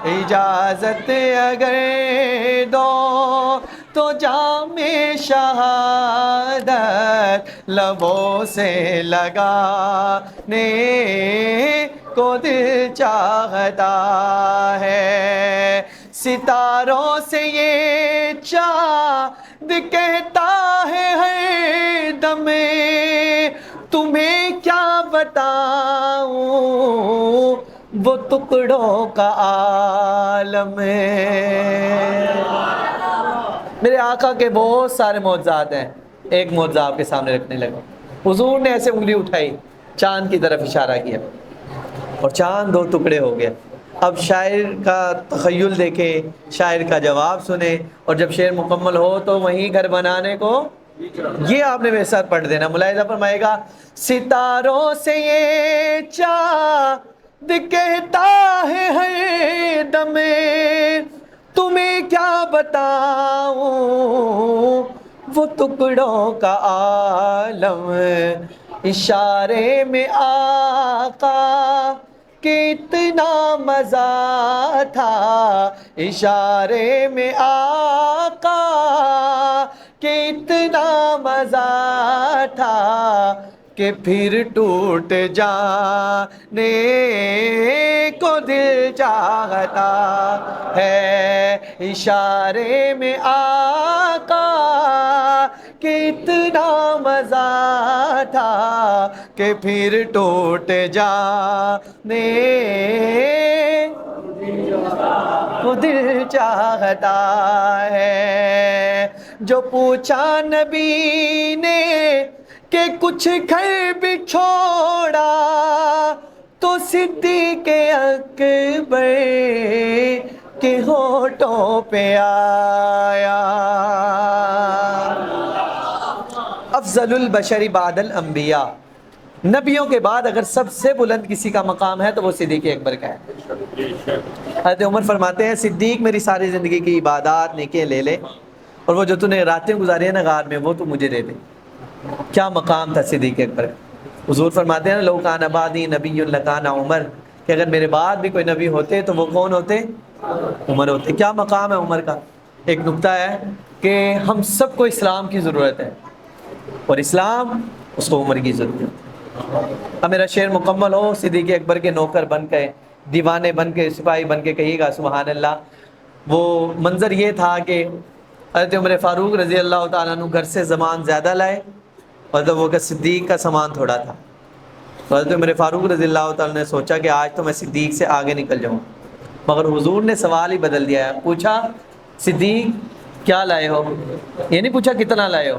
اجازت اگر دو تو جام شہادت لبوں سے لگانے کو دل چاہتا ہے، ستاروں سے یہ چاند کہتا ہے ہر دم، تمہیں کیا بتاؤں وہ ٹکڑوں کا عالم ہے۔ میرے آقا کے بہت سارے معجزات ہیں، ایک معجزہ آپ کے سامنے رکھنے لگا۔ حضور نے ایسے انگلی اٹھائی، چاند کی طرف اشارہ کیا اور چاند دو ٹکڑے ہو گیا۔ اب شاعر کا تخیل دیکھیں، شاعر کا جواب سنیں، اور جب شعر مکمل ہو تو وہیں گھر بنانے کو یہ آپ نے میرے ساتھ پڑھ دینا۔ ملاحظہ فرمائے گا، ستاروں سے یہ چاند کہتا ہے ہر دم، تمہیں کیا بتاؤں وہ ٹکڑوں کا عالم، اشارے میں آقا کتنا مزہ تھا، اشارے میں آقا کتنا مزہ تھا کہ پھر ٹوٹ جانے کو دل چاہتا ہے، اشارے میں آقا کتنا مزہ تھا کہ پھر ٹوٹ جانے کو دل چاہتا ہے۔ جو پوچھا نبی نے کہ کچھ گھر بھی چھوڑا تو صدیق اکبر کے ہونٹوں پہ آیا۔ افضل البشر بعد الانبیاء، نبیوں کے بعد اگر سب سے بلند کسی کا مقام ہے تو وہ صدیق اکبر کا ہے۔ حضرت عمر فرماتے ہیں، صدیق میری ساری زندگی کی عبادات نیکیاں لے لے، اور وہ جو تو نے راتیں گزاری ہیں نا غار میں، وہ تو مجھے دے دے۔ کیا مقام تھا صدیق اکبر کا۔ حضور فرماتے ہیں، لو کان بعدی نبی لکان عمر، کہ اگر میرے بعد بھی کوئی نبی ہوتے تو وہ کون ہوتے؟ عمر ہوتے۔ کیا مقام ہے عمر کا۔ ایک نکتہ ہے کہ ہم سب کو اسلام کی ضرورت ہے، اور اسلام اس کو عمر کی ضرورت ہے۔ اب میرا شعر مکمل ہو، صدیق اکبر کے نوکر بن کے، دیوانے بن کے، سپاہی بن کے کہیے گا سبحان اللہ۔ وہ منظر یہ تھا کہ حضرت عمر فاروق رضی اللہ تعالیٰ عنہ گھر سے سامان زیادہ لائے، مطلب وہ کہ صدیق کا سامان تھوڑا تھا۔ تو حضرت عمر فاروق رضی اللہ تعالیٰ نے سوچا کہ آج تو میں صدیق سے آگے نکل جاؤں، مگر حضور نے سوال ہی بدل دیا ہے۔ پوچھا، صدیق کیا لائے ہو؟ یہ نہیں پوچھا کتنا لائے ہو۔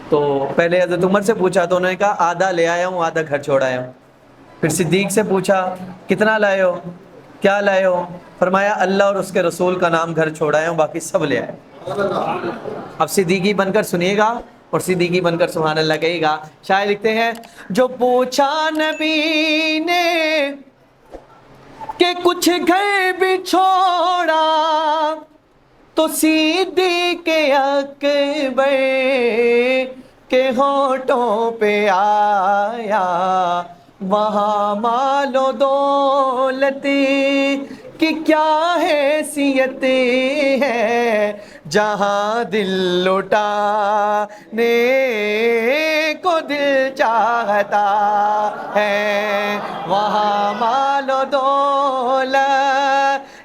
تو پہلے حضرت عمر سے پوچھا تو انہوں نے کہا آدھا لے آیا ہوں، آدھا گھر چھوڑ آیا ہوں۔ پھر صدیق سے پوچھا کتنا لائے ہو، کیا لائے ہو؟ فرمایا اللہ اور اس کے رسول کا نام گھر چھوڑ آیا ہوں، باقی سب لے آئے۔ اب صدیقی بن کر سنیے گا اور صدیقی بن کر سبحان اللہ کہے گا۔ شاعر لکھتے ہیں، جو پوچھا نبی نے کہ کچھ گھر بھی چھوڑا تو صدیق اکبر کے ہونٹوں پہ آیا، وہاں مال و دولت کی کیا حیثیت ہے، جہاں دل لٹانے کو دل چاہتا ہے، وہاں مال و دولت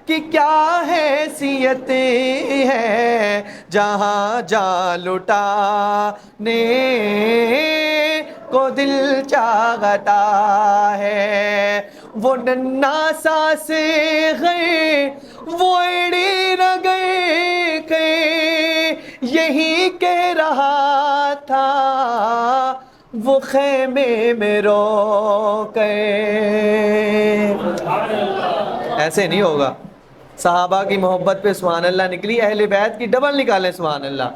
کی کیا حیثیت ہے، جہاں جا لٹانے کو دل چاہتا ہے۔ وہ ننھا سا صغیر وہ ایڑی رگڑ کے یہی کہہ رہا تھا، وہ خیمے میں رو کے۔ ایسے نہیں ہوگا۔ صحابہ کی محبت پہ سبحان اللہ نکلی، اہل بیت کی ڈبل نکالیں سبحان اللہ،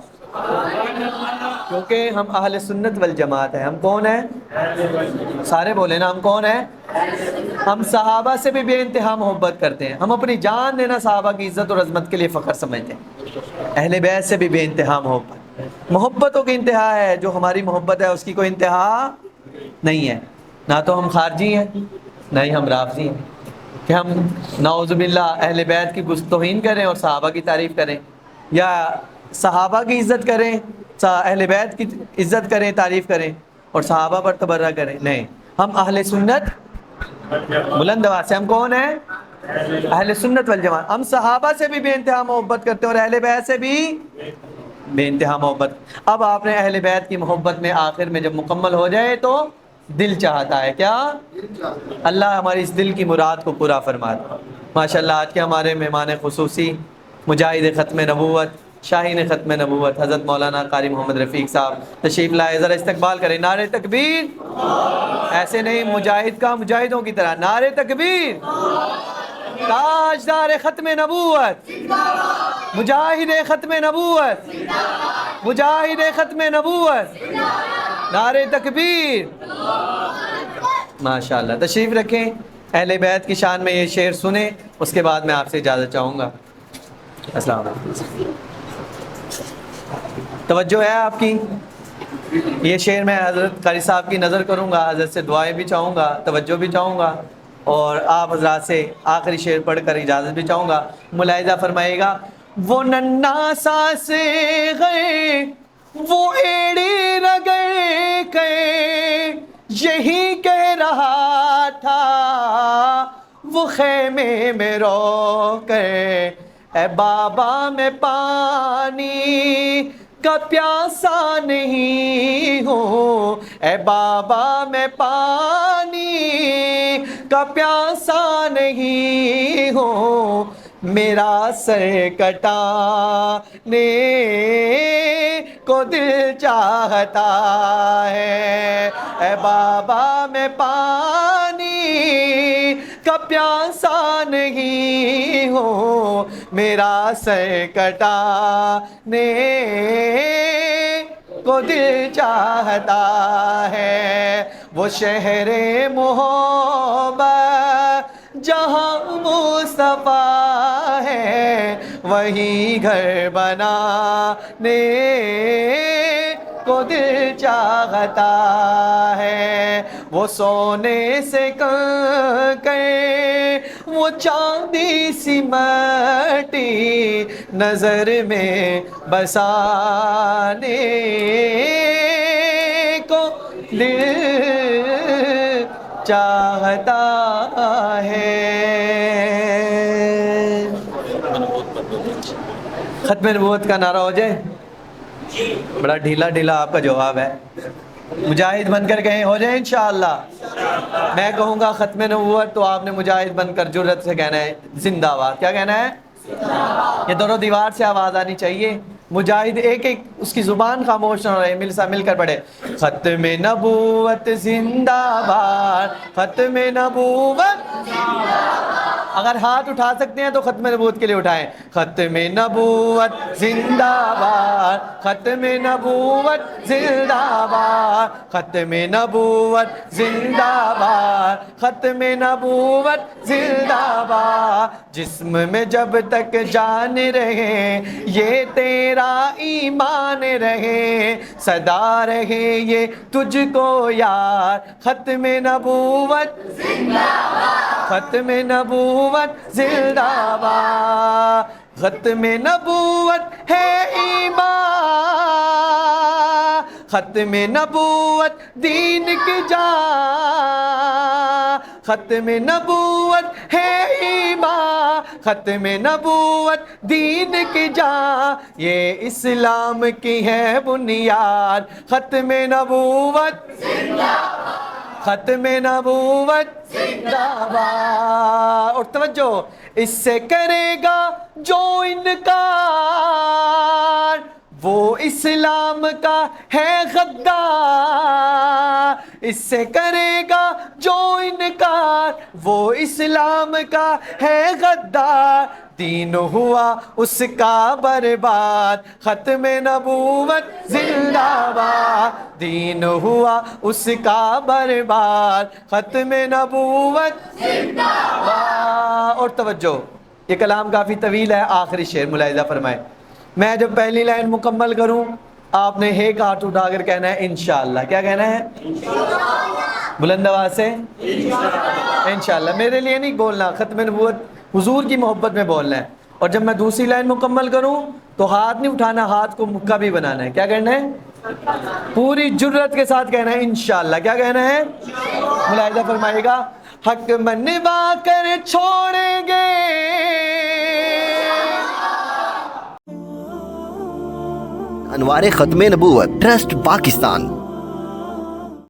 کیونکہ ہم اہل سنت والجماعت ہیں۔ ہم کون ہیں؟ سارے بولے نا، ہم کون ہیں؟ ہم صحابہ سے بھی بے انتہا محبت کرتے ہیں، ہم اپنی جان دینا صحابہ کی عزت اور عظمت کے لیے فخر سمجھتے ہیں۔ اہل بیت سے بھی بے انتہا محبت، محبتوں کی انتہا ہے، جو ہماری محبت ہے اس کی کوئی انتہا نہیں ہے۔ نہ تو ہم خارجی ہیں، نہ ہی ہم رافضی ہیں۔ کہ ہم نعوذ باللہ اہل بیت کی توہین کریں اور صحابہ کی تعریف کریں، یا صحابہ کی عزت کریں، اہل بیت کی عزت کریں، تعریف کریں اور صحابہ پر تبرہ کریں؟ نہیں، ہم اہل سنت بلند آواز سے، ہم کون ہیں؟ اہل سنت والجماعت۔ ہم صحابہ سے بھی بے انتہا محبت کرتے ہیں اور اہل بیت سے بھی بے انتہا محبت۔ اب آپ نے اہل بیت کی محبت میں آخر میں جب مکمل ہو جائے تو دل چاہتا ہے کیا؟ اللہ ہماری اس دل کی مراد کو پورا فرما دے۔ ماشاءاللہ آج کے ہمارے مہمان خصوصی مجاہد ختم نبوت، شاہین ختم نبوت حضرت مولانا قاری محمد رفیق صاحب تشریف لائے، ذرا استقبال کریں۔ نعرہ تکبیر، ایسے نہیں مجاہد کا مجاہدوں کی طرح، نعرہ تکبیر۔ تاجدار ختم نبوت، مجاہد ختم نبوت، مجاہد ختم نبوت، نعرہ تکبیر۔ ماشاءاللہ تشریف رکھیں، اہل بیت کی شان میں یہ شعر سنیں، اس کے بعد میں آپ سے اجازت چاہوں گا۔ السلام علیکم، توجہ ہے آپ کی؟ یہ شعر میں حضرت قاری صاحب کی نظر کروں گا، حضرت سے دعائیں بھی چاہوں گا، توجہ بھی چاہوں گا، اور آپ حضرات سے آخری شعر پڑھ کر اجازت بھی چاہوں گا۔ ملاحظہ فرمائے گا، وہ ننھا ساس گئے، وہ ایڑی رگڑ گئے، یہی کہہ رہا تھا وہ خیمے میں رو کر، اے بابا میں پانی کا پیاسا نہیں ہوں، اے بابا میں پانی کا پیاسا نہیں ہوں، میرا سر کٹانے کو دل چاہتا ہے، اے بابا میں پانی کا پیاسا نہیں ہوں، میرا سر کٹانے کو دل چاہتا ہے، وہ شہر محبت جہاں مصطفیٰ ہے، وہی گھر بنانے کو دل چاہتا ہے، وہ سونے سے کنکر وہ چاندی سی مٹی نظر میں بسانے کو دل چاہتا ہے۔ ختم نبوت کا نعرہ ہو جائے۔ بڑا ڈھیلا ڈھیلا آپ کا جواب ہے، مجاہد بن کر کہیں ہو جائے انشاءاللہ۔ میں کہوں گا ختم نبوت تو آپ نے مجاہد بن کر جرأت سے کہنا ہے زندہ باد۔ کیا کہنا ہے؟ یہ دونوں دیوار سے آواز آنی چاہیے۔ مجاہد ایک ایک اس کی زبان خاموش نہ رہے، مل کر پڑھے، ختم نبوت زندہ باد، ختم نبوت۔ اگر ہاتھ اٹھا سکتے ہیں تو ختم نبوت کے لیے اٹھائیں، ختم نبوت زندہ باد، ختم نبوت زندہ باد، ختم نبوت زندہ باد، ختم نبوت زندہ باد، جسم میں جب تک جان رہے یہ تیرا ایمان رہے، صدا رہے یہ تجھ کو یار، ختم نبوت زندہ باد، ختم نبوت زندہ باد، ختم نبوت ہے ایمان، ختم نبوت دین کی جان، ختم نبوت ہے ایمان، ختم نبوت دین کی جان، یہ اسلام کی ہے بنیاد، ختم نبوت زندہ باد، ختم نبوت زندہ باد۔ اور توجہ، اس سے کرے گا جو انکار وہ اسلام کا ہے غدار، اس سے کرے گا جو انکار وہ اسلام کا ہے غدار، دین ہوا اس کا برباد، ختم نبوت زندہ باد، دین ہوا اس کا برباد، ختم نبوت زندہ باد۔ اور توجہ، یہ کلام کافی طویل ہے، آخری شعر ملاحظہ فرمائے، میں جب پہلی لائن مکمل کروں آپ نے ایک ہاتھ اٹھا کر کہنا ہے انشاءاللہ۔ کیا کہنا ہے؟ انشاءاللہ۔ بلند آواز سے انشاءاللہ. میرے لیے نہیں بولنا، ختم نبوت حضور کی محبت میں بولنا ہے. اور جب میں دوسری لائن مکمل کروں تو ہاتھ نہیں اٹھانا، ہاتھ کو مکہ بھی بنانا ہے. کیا کرنا ہے؟ پوری جرت کے ساتھ کہنا ہے انشاءاللہ. کیا کہنا ہے؟ ملاحظہ فرمائے گا. حق منوا کر چھوڑیں گے. انوار ختم نبوت ٹرسٹ پاکستان.